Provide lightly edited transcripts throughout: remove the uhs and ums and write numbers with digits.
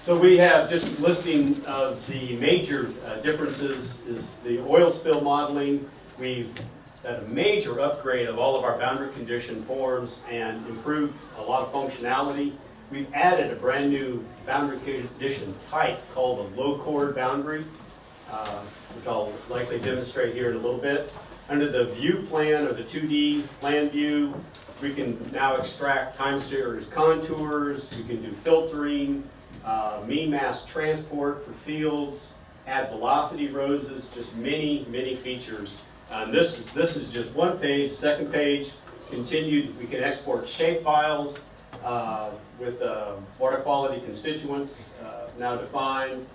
So we have just listing of the major differences is the oil spill modeling. We've had a major upgrade of all of our boundary condition forms and improved a lot of functionality. We've added a brand new boundary condition type called a low chord boundary, which I'll likely demonstrate here in a little bit. Under the view plan or the 2D plan view, we can now extract time series contours, we can do filtering, mean mass transport for fields, add velocity roses, just many, many features. This is just one page. Second page, continued, we can export shape files with water quality constituents now defined,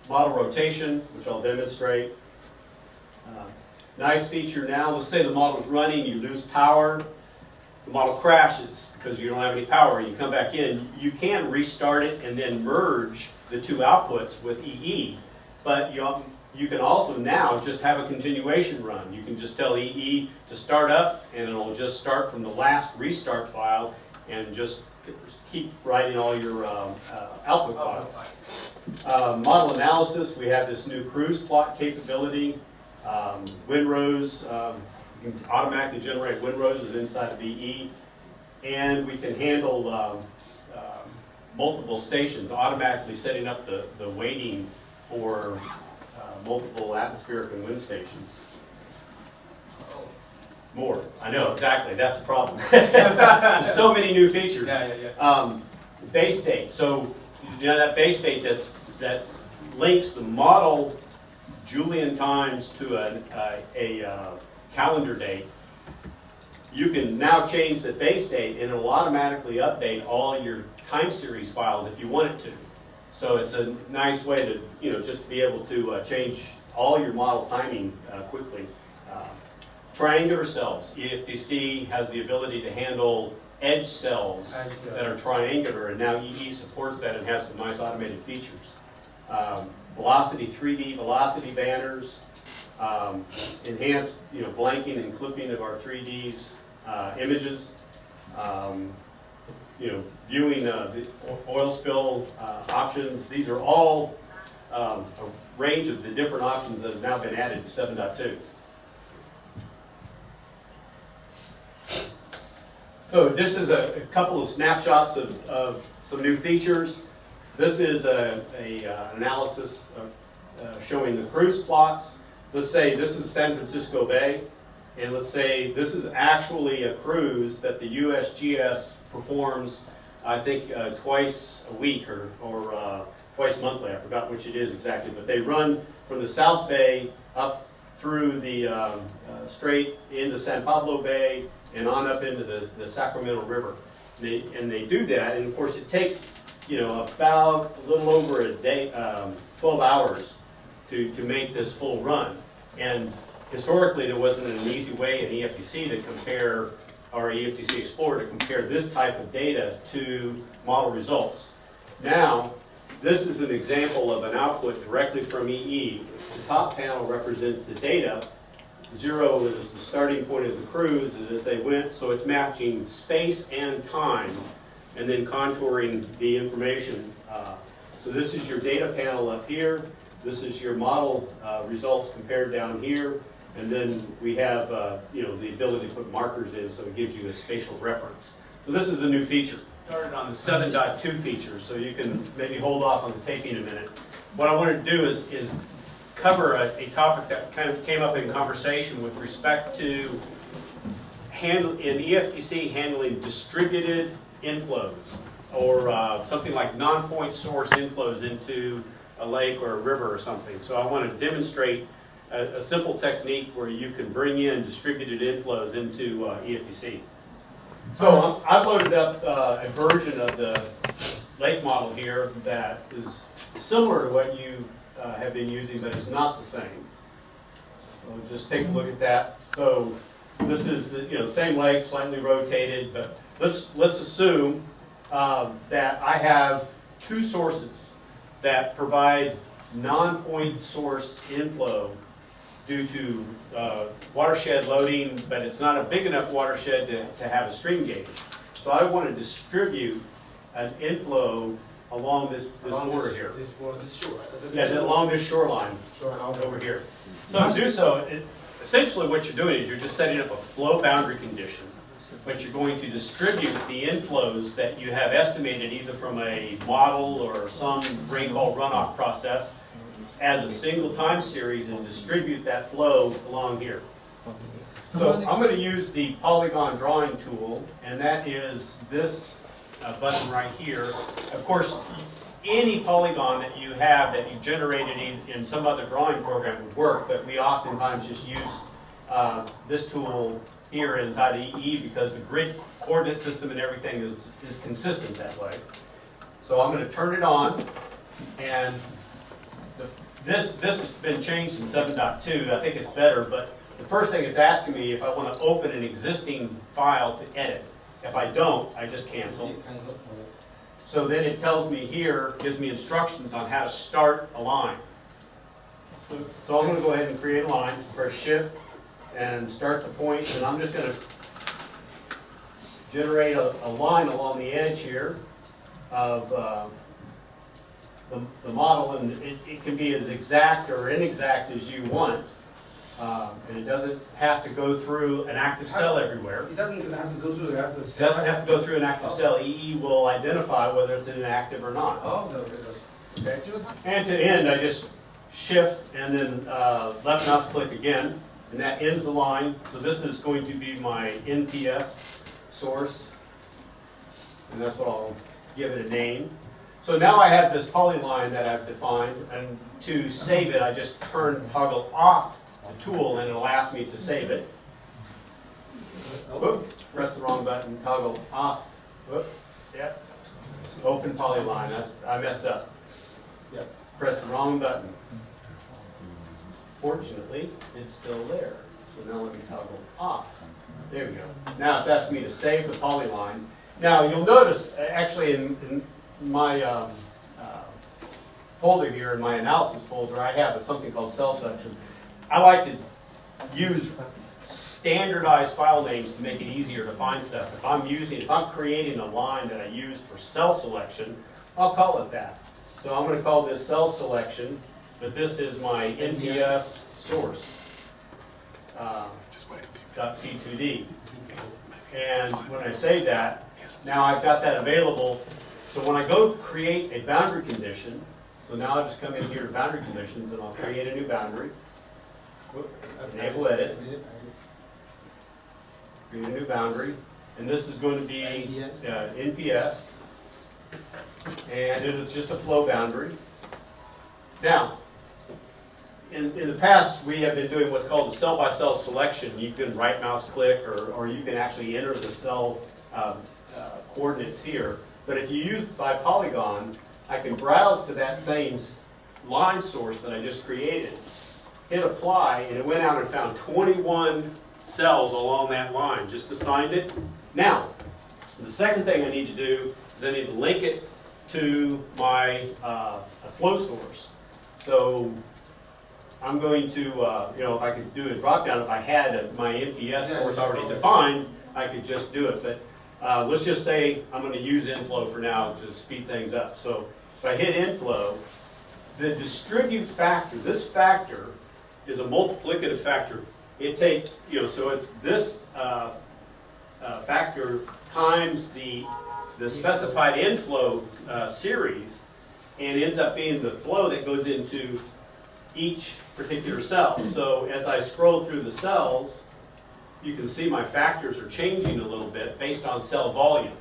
model rotation, which I'll demonstrate. Nice feature now, let's say the model's running, you lose power, the model crashes because you don't have any power, you come back in, you can restart it and then merge the two outputs with EE, but you can also now just have a continuation run. You can just tell EE to start up and it'll just start from the last restart file and just keep writing all your output files. Model analysis, we have this new cruise plot capability. Windrows, you can automatically generate windrows inside of EE, and we can handle multiple stations, automatically setting up the weighting for multiple atmospheric and wind stations. More, I know, exactly, that's the problem. There's so many new features. Base date, so you know that base date that links the model Julian times to a calendar date. You can now change the base date and it'll automatically update all your time series files if you want it to. So it's a nice way to just be able to change all your model timing quickly. Triangular cells, EFTC has the ability to handle edge cells that are triangular, and now EE supports that and has some nice automated features. Velocity, 3D velocity banners, enhanced blanking and clipping of our 3Ds images, viewing the oil spill options. These are all a range of the different options that have now been added to 7.2. So this is a couple of snapshots of some new features. This is an analysis showing the cruise plots. Let's say this is San Francisco Bay, and let's say this is actually a cruise that the USGS performs, I think, twice a week or twice monthly. I forgot which it is exactly, but they run from the South Bay up through the straight into San Pablo Bay and on up into the Sacramento River. And they do that, and of course it takes about a little over a day, 12 hours to make this full run. And historically there wasn't an easy way in EFTC to compare, or EFTC Explorer to compare this type of data to model results. Now, this is an example of an output directly from EE. The top panel represents the data. 0 is the starting point of the cruise as they went, so it's matching space and time and then contouring the information. So this is your data panel up here. This is your model results compared down here. And then we have the ability to put markers in, so it gives you a spatial reference. So this is a new feature. Started on the 7.2 features, so you can maybe hold off on the taping a minute. What I wanted to do is cover a topic that kind of came up in conversation with respect to in EFTC handling distributed inflows, or something like non-point source inflows into a lake or a river or something. So I want to demonstrate a simple technique where you can bring in distributed inflows into EFTC. So I've loaded up a version of the lake model here that is similar to what you have been using, but it's not the same. So just take a look at that. So this is the same lake, slightly rotated, but let's assume that I have two sources that provide non-point source inflow due to watershed loading, but it's not a big enough watershed to have a stream gauge. So I want to distribute an inflow along this border here. This border, this shore. Yeah, along this shoreline over here. So to do so, essentially what you're doing is you're just setting up a flow boundary condition, but you're going to distribute the inflows that you have estimated either from a model or some rainfall runoff process as a single time series and distribute that flow along here. So I'm going to use the polygon drawing tool, and that is this button right here. Of course, any polygon that you have that you generated in some other drawing program would work, but we oftentimes just use this tool here inside the EE because the grid coordinate system and everything is consistent that way. So I'm going to turn it on, and this has been changed in 7.2. I think it's better, but the first thing it's asking me if I want to open an existing file to edit. If I don't, I just cancel. So then it tells me here, gives me instructions on how to start a line. So I'm going to go ahead and create a line, press shift, and start the point, and I'm just going to generate a line along the edge here of the model, and it can be as exact or inexact as you want. And it doesn't have to go through an active cell everywhere. It doesn't have to go through the active It cell. doesn't have to go through an active cell. EE will identify whether it's inactive or not. Oh, no, it doesn't. Okay. And to end, I just shift and then left mouse click again, and that ends the line. So this is going to be my NPS source, and that's what I'll give it a name. So now I have this polyline that I've defined, and to save it, I just toggle off the tool, and it'll ask me to save it. Whoop, press the wrong button, toggle off. Whoop, yep. Open polyline. I messed up. Yep. Press the wrong button. Fortunately, it's still there. So now let me toggle off. There we go. Now it's asking me to save the polyline. Now you'll notice, actually, in my folder here, in my analysis folder, I have something called cell section. I like to use standardized file names to make it easier to find stuff. If I'm creating a line that I use for cell selection, I'll call it that. So I'm going to call this cell selection, but this is my NPS source. .c2d. And when I say that, now I've got that available. So when I go create a boundary condition, so now I'll just come in here to boundary conditions and I'll create a new boundary. Enable edit. Create a new boundary. And this is going to be NPS. And it is just a flow boundary. Now, in the past, we have been doing what's called the cell-by-cell selection. You can right mouse click or you can actually enter the cell coordinates here. But if you use by polygon, I can browse to that same line source that I just created, hit apply, and it went out and found 21 cells along that line, just assigned it. Now, the second thing I need to do is I need to link it to my flow source. So I'm going to, if I could do a drop down, if I had my NPS source already defined, I could just do it. But let's just say I'm going to use inflow for now to speed things up. So if I hit inflow, the distribute factor, this factor is a multiplicative factor. It takes, so it's this factor times the specified inflow series, and ends up being the flow that goes into each particular cell. So as I scroll through the cells, you can see my factors are changing a little bit based on cell volume.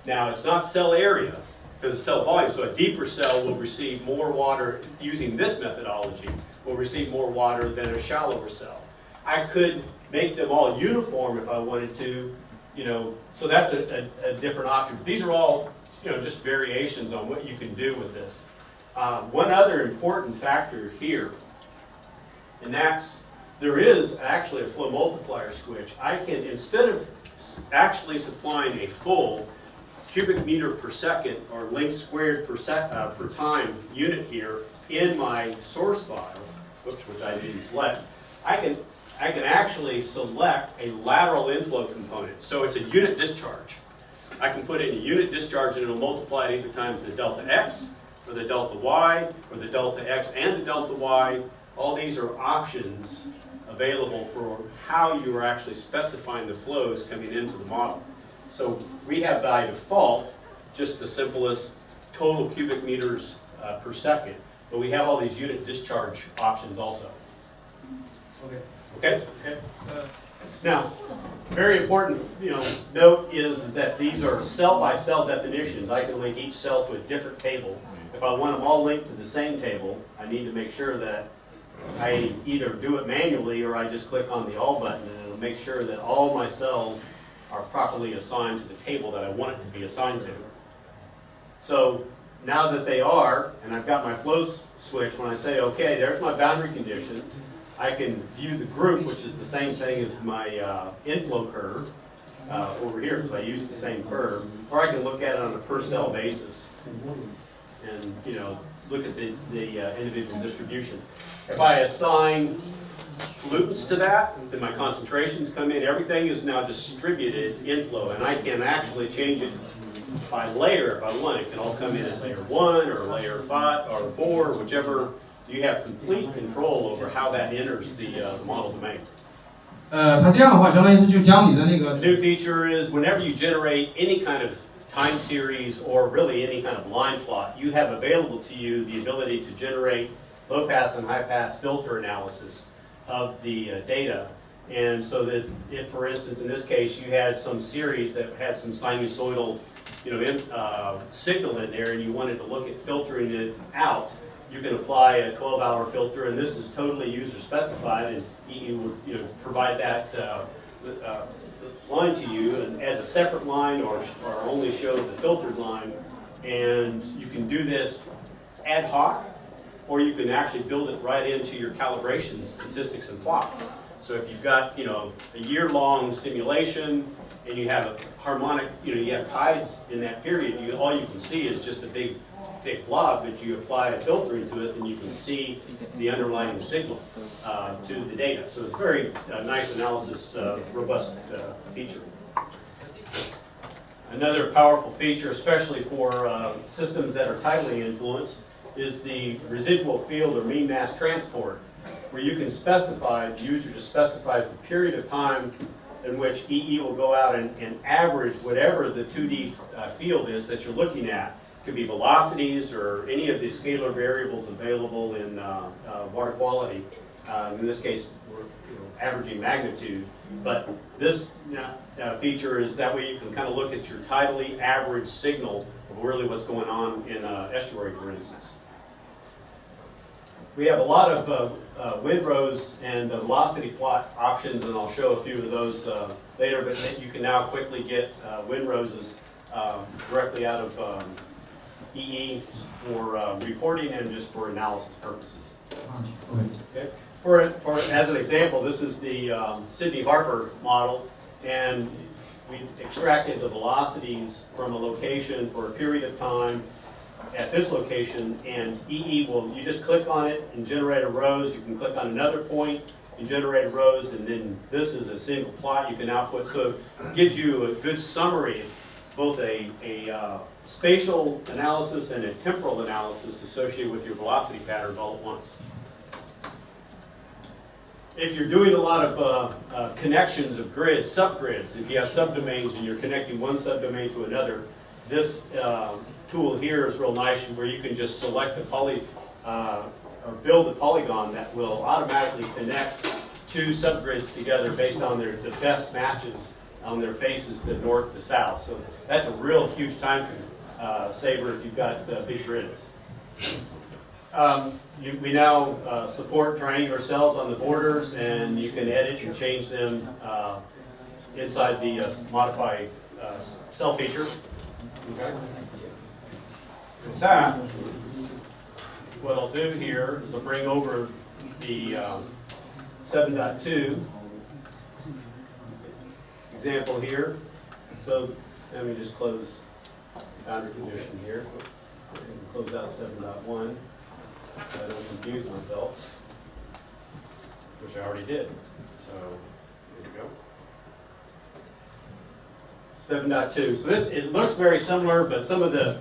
Now it's not cell area, because it's cell volume, so a deeper cell will receive more water, using this methodology, will receive more water than a shallower cell. I could make them all uniform if I wanted to, so that's a different option. But these are all, just variations on what you can do with this. One other important factor here, and that's, there is actually a flow multiplier switch. I can, instead of actually supplying a full cubic meter per second or length squared per time unit here in my source file, which I didn't select, I can actually select a lateral inflow component. So it's a unit discharge. I can put in a unit discharge and it'll multiply it either times the delta x, or the delta y, or the delta x and the delta y. All these are options available for how you are actually specifying the flows coming into the model. So we have by default just the simplest total cubic meters per second, but we have all these unit discharge options also. Okay? Now, very important, note is that these are cell-by-cell definitions. I can link each cell to a different table. If I want them all linked to the same table, I need to make sure that I either do it manually or I just click on the all button, and it'll make sure that all my cells are properly assigned to the table that I want it to be assigned to. So now that they are, and I've got my flow switch, when I say, okay, there's my boundary condition, I can view the group, which is the same thing as my inflow curve over here, because I use the same curve, or I can look at it on a per cell basis and look at the individual distribution. If I assign pollutants to that, then my concentrations come in. Everything is now distributed inflow, and I can actually change it by layer if I want. It can all come in at layer 1 or layer 5 or 4, whichever. You have complete control over how that enters the model domain. 它这样的话，相当于是就将你的那个 The new feature is whenever you generate any kind of time series or really any kind of line plot, you have available to you the ability to generate low pass and high pass filter analysis of the data. And so that if, for instance, in this case, you had some series that had some sinusoidal signal in there and you wanted to look at filtering it out, you can apply a 12-hour filter, and this is totally user-specified, and EE would provide that line to you and as a separate line or only show the filtered line. And you can do this ad hoc, or you can actually build it right into your calibration statistics and plots. So if you've got a year-long simulation and you have a harmonic, you have tides in that period, all you can see is just a big blob, but you apply a filtering to it and you can see the underlying signal to the data. So it's a very nice analysis, robust feature. Another powerful feature, especially for systems that are tidally influenced, is the residual field or mean mass transport, where you can specify, the user just specifies the period of time in which EE will go out and average whatever the 2D field is that you're looking at. It could be velocities or any of the scalar variables available in water quality. In this case, we're averaging magnitude. But this feature is that way you can kind of look at your tidally average signal of really what's going on in an estuary, for instance. We have a lot of windrows and velocity plot options, and I'll show a few of those later, but you can now quickly get windrows directly out of EE for reporting and just for analysis purposes. Okay. As an example, this is the Sydney Harbour model, and we extracted the velocities from a location for a period of time at this location, and EE will, you just click on it and generate a rows. You can click on another point and generate a rows, and then this is a single plot you can output. So it gives you a good summary, both a spatial analysis and a temporal analysis associated with your velocity patterns all at once. If you're doing a lot of connections of grids, subgrids, if you have subdomains and you're connecting one subdomain to another, this tool here is real nice, where you can just select the or build a polygon that will automatically connect two subgrids together based on the best matches on their faces to north to south. So that's a real huge time saver if you've got big grids. We now support triangular cells on the borders, and you can edit and change them inside the modify cell feature. Okay. With that, what I'll do here is I'll bring over the 7.2 example here. So let me just close the boundary condition here. And close out 7.1 so I don't confuse myself, which I already did. So here we go. 7.2. So this, it looks very similar, but some of the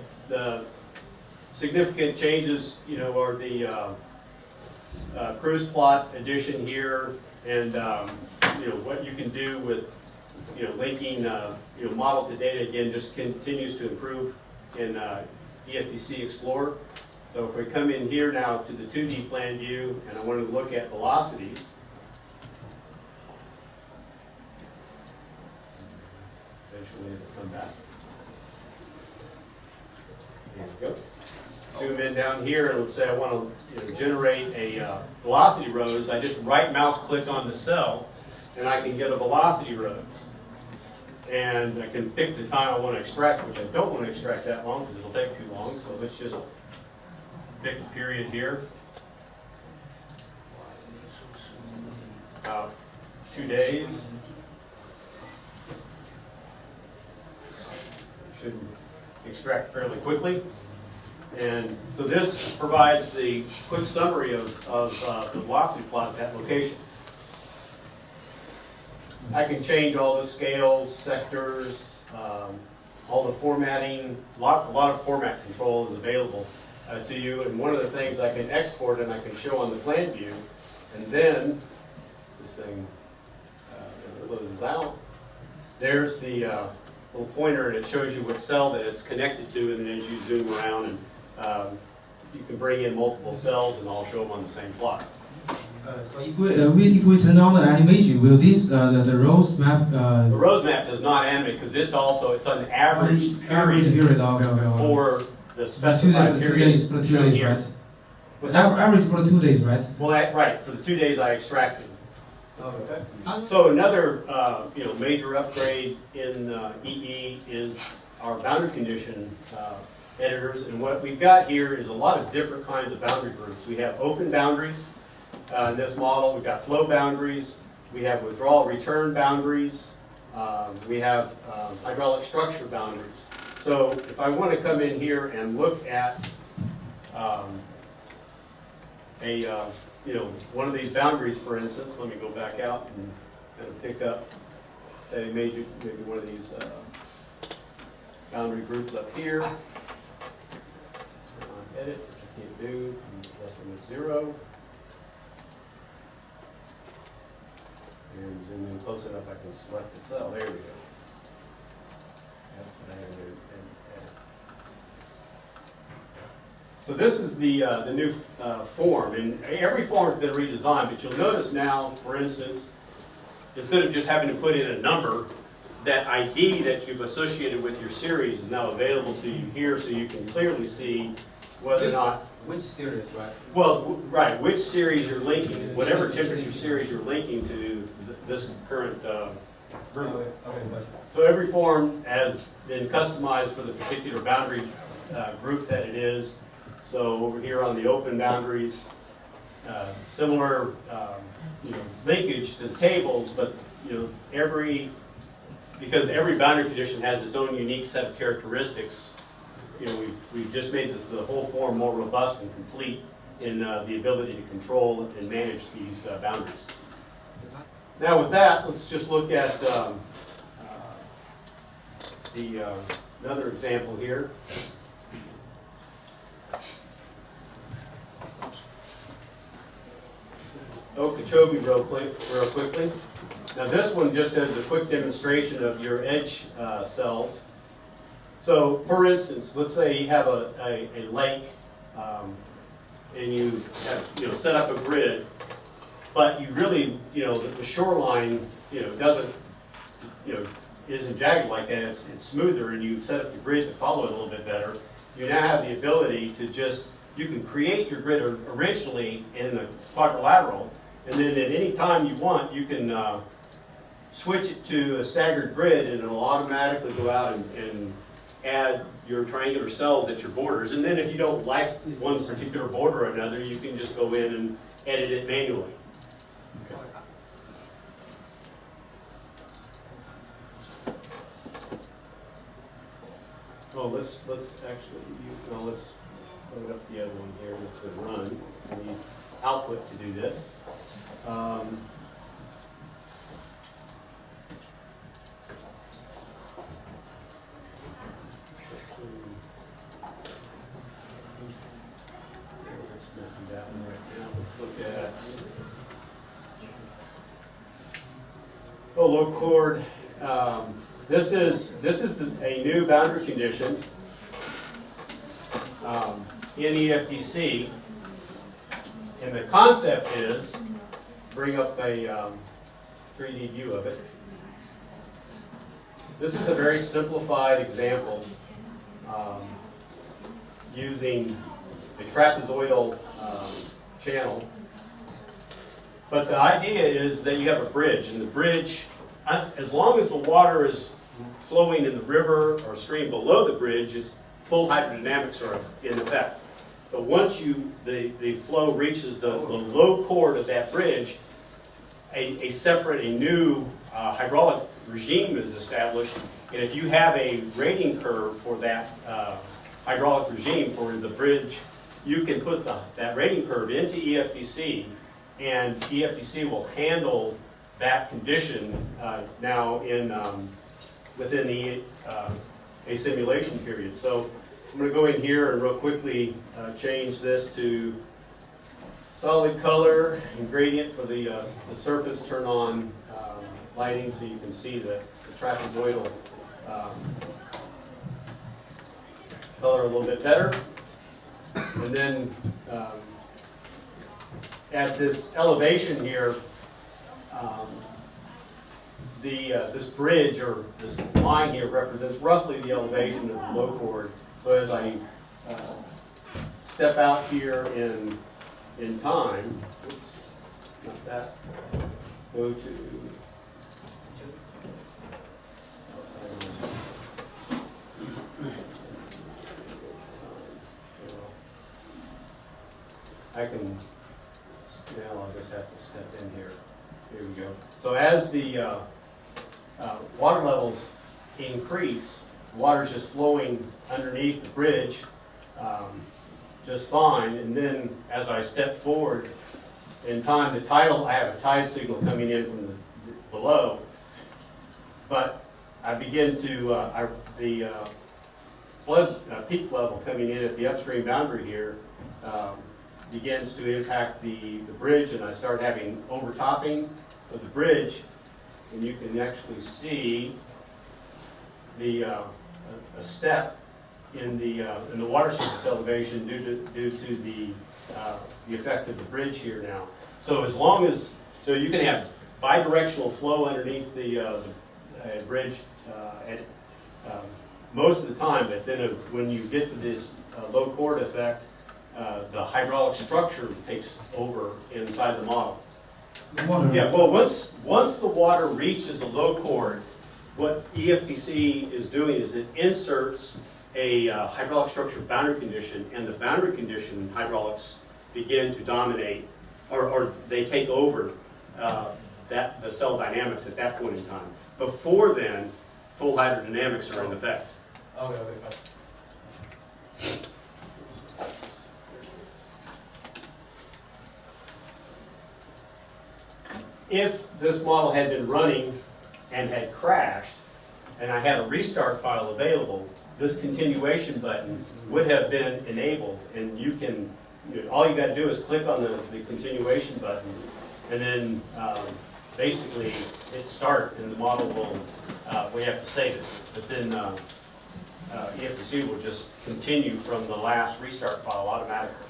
significant changes, you know, are the cruise plot addition here, and you know, what you can do with, you know, linking, you know, model to data again just continues to improve in EFDC Explorer. So if we come in here now to the 2D plan view, and I want to look at velocities, eventually it'll come back. There we go. Zoom in down here, and let's say I want to, you know, generate a velocity rose. I just right mouse click on the cell, and I can get a velocity rose. And I can pick the time I want to extract, which I don't want to extract that long because it'll take too long. So let's just pick a period here. About 2 days. Should extract fairly quickly. And so this provides the quick summary of the velocity plot at that location. I can change all the scales, sectors, all the formatting. A lot of format control is available to you. And one of the things I can export and I can show on the plan view. And then this thing closes out. There's the little pointer, and it shows you what cell that it's connected to. And then as you zoom around, and you can bring in multiple cells, and I'll show them on the same plot. So if we turn on the animation, will this the rows map? The rows map does not animate because it's an average Average period. Okay. for the specified period. For the 2 days, right? Average for the 2 days, right? Well, right. For the 2 days I extracted. Okay. So another you know, major upgrade in EE is our boundary condition editors, and what we've got here is a lot of different kinds of boundary groups. We have open boundaries in this model. We've got flow boundaries. We have withdrawal return boundaries. We have hydraulic structure boundaries. So if I want to come in here and look at you know, one of these boundaries, for instance, let me go back out and kind of pick up, say, maybe one of these boundary groups up here. Edit, which I can't do, less than 0. And zoom in close enough, I can select the cell. There we go. So this is the new form, and every form has been redesigned, but you'll notice now, for instance, instead of just having to put in a number, that ID that you've associated with your series is now available to you here, so you can clearly see whether or not... Which series, right? Well, right, which series you're linking, whatever temperature series you're linking to this current group. Okay, gotcha. So every form has been customized for the particular boundary group that it is. So over here on the open boundaries, similar you know, linkage to the tables, but you know, because every boundary condition has its own unique set of characteristics, you know, we've just made the whole form more robust and complete in the ability to control and manage these boundaries. Now with that, let's just look at another example here. Okeechobee real quickly. Now this one just has a quick demonstration of your edge cells. So for instance, let's say you have a lake and you have, you know, set up a grid, but you really, you know, the shoreline, you know, doesn't, you know, isn't jagged like that. It's smoother, and you set up the grid to follow it a little bit better. You now have the ability to you can create your grid originally in a quadrilateral, and then at any time you want, you can switch it to a staggered grid, and it'll automatically go out and add your triangular cells at your borders. And then if you don't like one particular border or another, you can just go in and edit it manually. Okay. Oh, let's load up the other one here. Let's go run. We need output to do this. Oh, low chord. This is a new boundary condition in EFDC, and the concept is, bring up a 3D view of it. This is a very simplified example using a trapezoidal channel. But the idea is that you have a bridge, and the bridge, as long as the water is flowing in the river or stream below the bridge, it's full hydrodynamics are in effect. But once the flow reaches the low chord of that bridge, a new hydraulic regime is established. And if you have a rating curve for that hydraulic regime for the bridge, you can put that rating curve into EFDC, and EFDC will handle that condition now within a simulation period. So I'm going to go in here and real quickly change this to solid color and gradient for the surface. Turn on lighting so you can see the trapezoidal color a little bit better. And then at this elevation here, this bridge or this line here represents roughly the elevation of the low chord. So as I step out here in time, oops, not that, go to I can, now I'll just have to step in here. Here we go. So as the water levels increase, water is just flowing underneath the bridge just fine. And then as I step forward in time, I have a tide signal coming in from below. But I begin to, the flood peak level coming in at the upstream boundary here begins to impact the bridge, and I start having overtopping of the bridge, and you can actually see a step in the water surface elevation due to the effect of the bridge here now. So so you can have bidirectional flow underneath the bridge most of the time, but then when you get to this low chord effect, the hydraulic structure takes over inside the model. Yeah, well, once the water reaches the low chord, what EFDC is doing is it inserts a hydraulic structure boundary condition, and the boundary condition hydraulics begin to dominate, or they take over the cell dynamics at that point in time. Before then, full hydrodynamics are in effect. Okay. If this model had been running and had crashed, and I had a restart file available, this continuation button would have been enabled, and all you got to do is click on the continuation button, and then basically hit start, and the model will, we have to save it, but then EFDC will just continue from the last restart file automatically.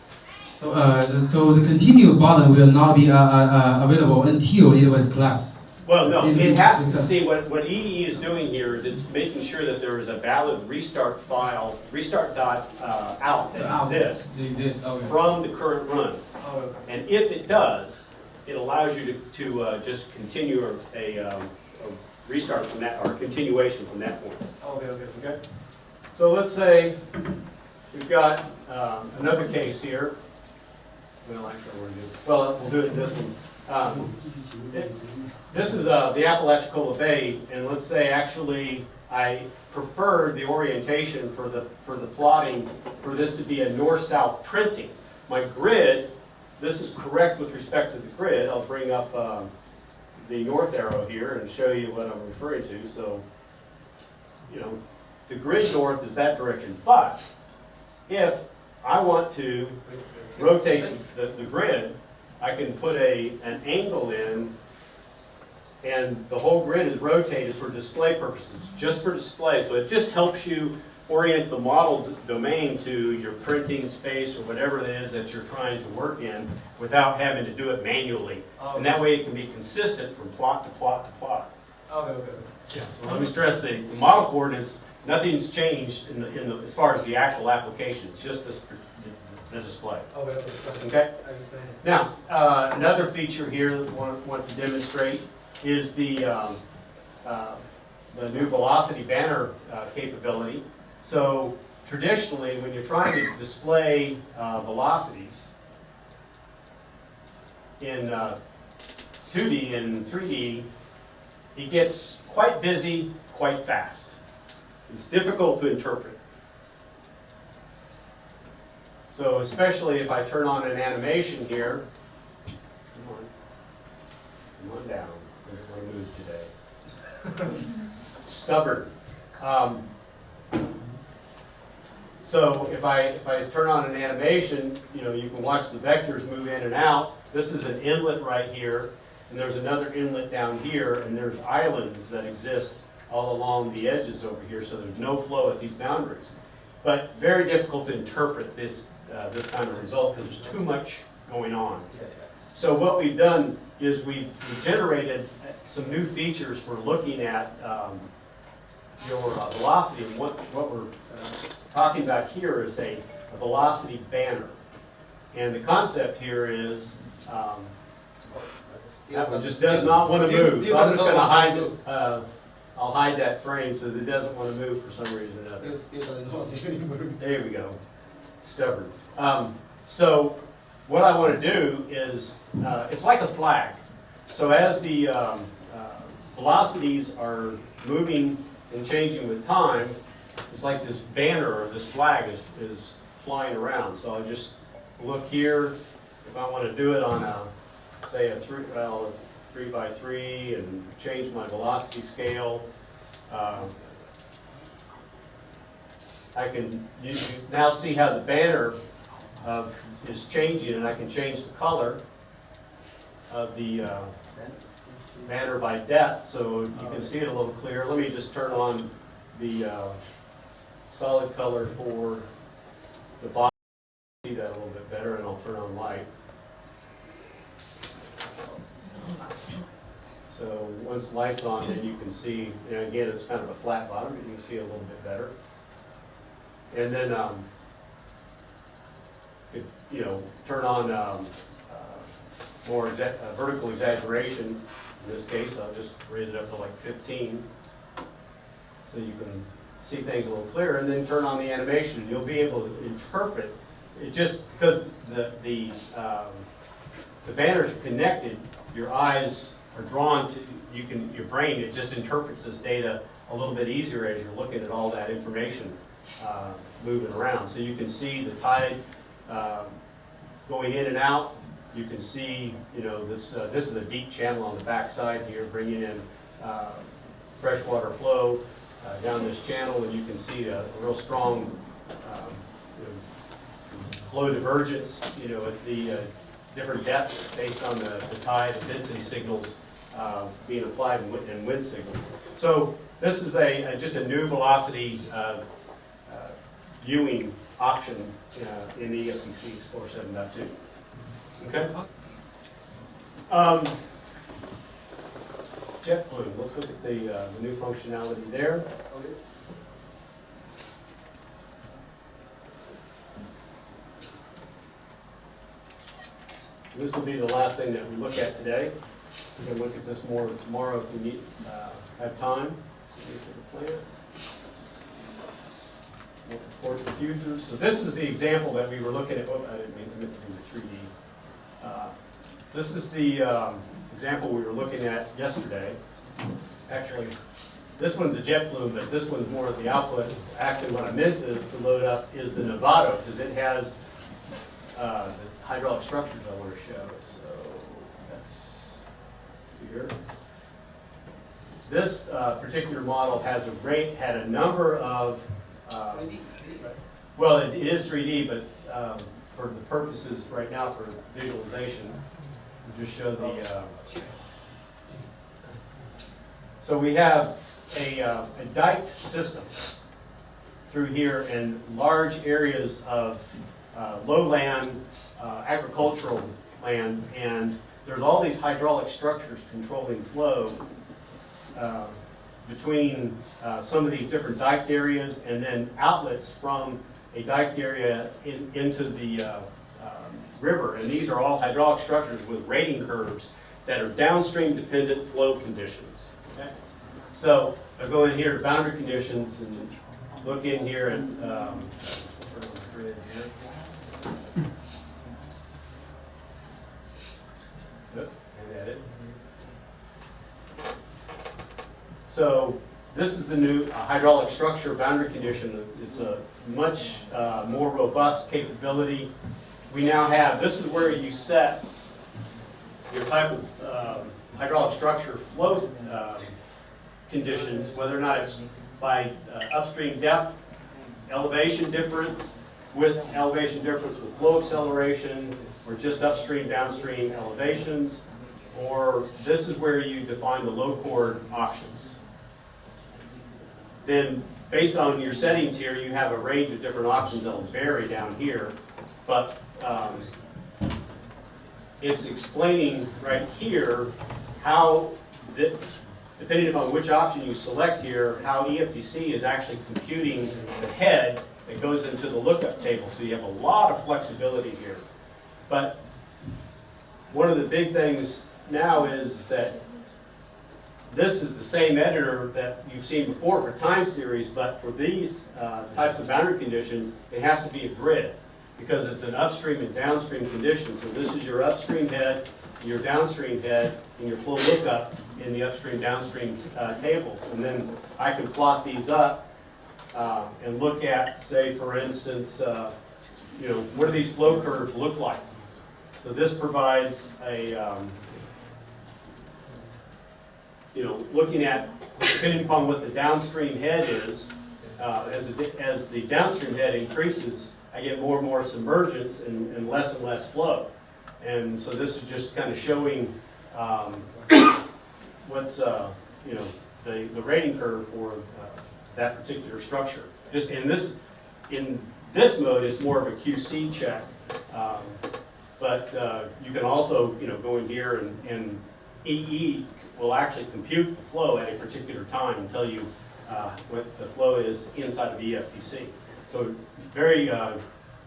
So the continue button will not be available until it was collapsed. Well, no, it has to see what EE is doing here is it's making sure that there is a valid restart file, restart.out that exists from the current run. And if it does, it allows you to just continue a restart from that, or continuation from that point. Okay. So let's say we've got another case here. Well, actually, we'll do it in this one. This is the Apalachicola Bay, and let's say actually I prefer the orientation for the plotting for this to be a north-south printing. My grid, this is correct with respect to the grid. I'll bring up the north arrow here and show you what I'm referring to. So, the grid north is that direction, but if I want to rotate the grid, I can put an angle in And the whole grid is rotated for display purposes, just for display. So it just helps you orient the model domain to your printing space or whatever it is that you're trying to work in without having to do it manually. And that way it can be consistent from plot to plot to plot. Okay. Yeah. So let me stress the model coordinates, nothing's changed as far as the actual application. It's just the display. Okay. Okay? I explain it. Now, another feature here that I want to demonstrate is the new velocity banner capability. So traditionally, when you're trying to display velocities in 2D and 3D, it gets quite busy quite fast. It's difficult to interpret. So especially if I turn on an animation here, come on down, I don't want to move today. Stubborn. So if I turn on an animation, you can watch the vectors move in and out. This is an inlet right here, and there's another inlet down here, and there's islands that exist all along the edges over here, so there's no flow at these boundaries. But very difficult to interpret this kind of result because there's too much going on. So what we've done is we've generated some new features for looking at your velocity. And what we're talking about here is a velocity banner. And the concept here is that one just does not want to move. So I'm just going to hide I'll hide that frame so that it doesn't want to move for some reason or another. Still doesn't know. There we go. Stubborn. So what I want to do is, it's like a flag. So as the velocities are moving and changing with time, it's like this banner or this flag is flying around. So I just look here. If I want to do it on say a 3x3 and change my velocity scale, I can now see how the banner is changing, and I can change the color of the banner by depth so you can see it a little clearer. Let me just turn on the solid color for the bottom. See that a little bit better, and I'll turn on light. So once light's on, then you can see, and again, it's kind of a flat bottom, but you can see a little bit better. And then, turn on more vertical exaggeration. In this case, I'll just raise it up to like 15, so you can see things a little clearer. And then turn on the animation. You'll be able to interpret it just because the banners are connected. Your eyes are drawn to your brain. It just interprets this data a little bit easier as you're looking at all that information moving around. So you can see the tide going in and out. You can see, this is a deep channel on the back side here, bringing in freshwater flow down this channel, and you can see a real strong flow divergence, at the different depths based on the tide and density signals being applied and wind signals. So this is just a new velocity viewing option in the ESCC Explorer 7.2. Okay. JetBlue. Let's look at the new functionality there. Okay. This will be the last thing that we look at today. We can look at this more tomorrow if we have time. So the plant. Port diffusers. So this is the example that we were looking at. Oh, I didn't mean to do the 3D. This is the example we were looking at yesterday. Actually, this one's a JetBlue, but this one's more of the output. Actually, what I meant to load up is the Novato, because it has the hydraulic structures I want to show. So that's here. This particular model had a number of 3D, right? well, it is 3D, but for the purposes right now for visualization, we'll just show the So we have a diked system through here in large areas of lowland, agricultural land, and there's all these hydraulic structures controlling flow between some of these different diked areas, and then outlets from a diked area into the river. And these are all hydraulic structures with rating curves that are downstream dependent flow conditions. Okay? So I'll go in here to boundary conditions and look in here at and edit. So this is the new hydraulic structure boundary condition. It's a much more robust capability. We now have, this is where you set your type of hydraulic structure flow conditions, whether or not it's by upstream depth, elevation difference with flow acceleration, or just upstream, downstream elevations, or this is where you define the low chord options. Then, based on your settings here, you have a range of different options that will vary down here, but it's explaining right here how, depending upon which option you select here, how EFDC is actually computing the head that goes into the lookup table. So you have a lot of flexibility here. But one of the big things now is that this is the same editor that you've seen before for time series, but for these types of boundary conditions, it has to be a grid because it's an upstream and downstream condition. So this is your upstream head, your downstream head, and your flow lookup in the upstream downstream tables. And then I can plot these up and look at, say, for instance, what do these flow curves look like? So this provides a, looking at, depending upon what the downstream head is, as the downstream head increases, I get more and more submergence and less flow. And so this is just kind of showing what's, the rating curve for that particular structure. Just in this mode, it's more of a QC check. But you can also, go in here and EE will actually compute the flow at a particular time and tell you what the flow is inside of EFDC. So very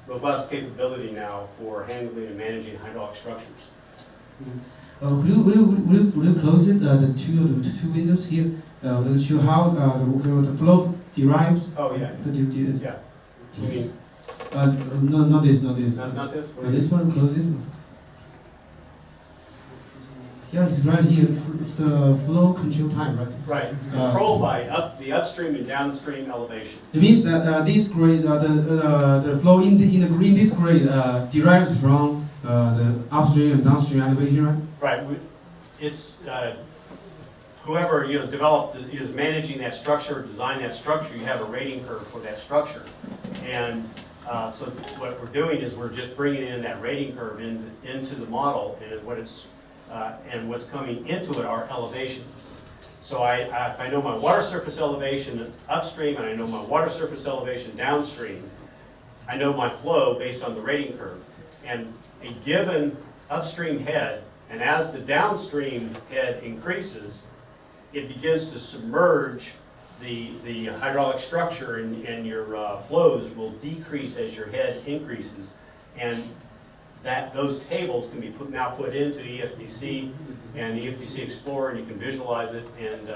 robust capability now for handling and managing hydraulic structures. Will you close it, the two windows here? Will show how the flow derives? Oh, yeah. Yeah. You mean? No, not this. Not this? This one, close it. Yeah, it's right here. It's the flow control time, right? Right. It's controlled by the upstream and downstream elevation. It means that this grade, the flow in this grade derives from the upstream and downstream elevation, right? Right. It's whoever developed is managing that structure, designed that structure. You have a rating curve for that structure, and so what we're doing is we're just bringing in that rating curve into the model, and what's coming into it are elevations. So if I know my water surface elevation upstream and I know my water surface elevation downstream, I know my flow based on the rating curve. And a given upstream head, and as the downstream head increases, it begins to submerge the hydraulic structure, and your flows will decrease as your head increases. And those tables can be now put into EFDC and the EFDC Explorer, and you can visualize it and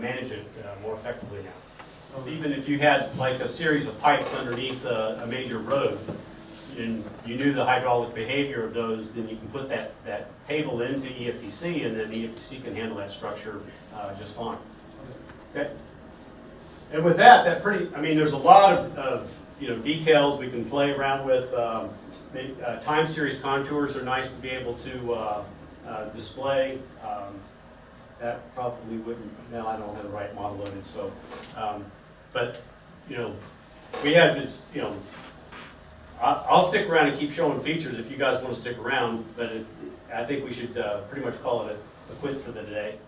manage it more effectively now. Even if you had like a series of pipes underneath a major road, and you knew the hydraulic behavior of those, then you can put that table into EFDC, and then the EFDC can handle that structure just fine. Okay. And with that, there's a lot of details we can play around with. Time series contours are nice to be able to display. That probably wouldn't. Now I don't have the right model loaded. So, but we have this. I'll stick around and keep showing features if you guys want to stick around. But I think we should pretty much call it a quits for the day.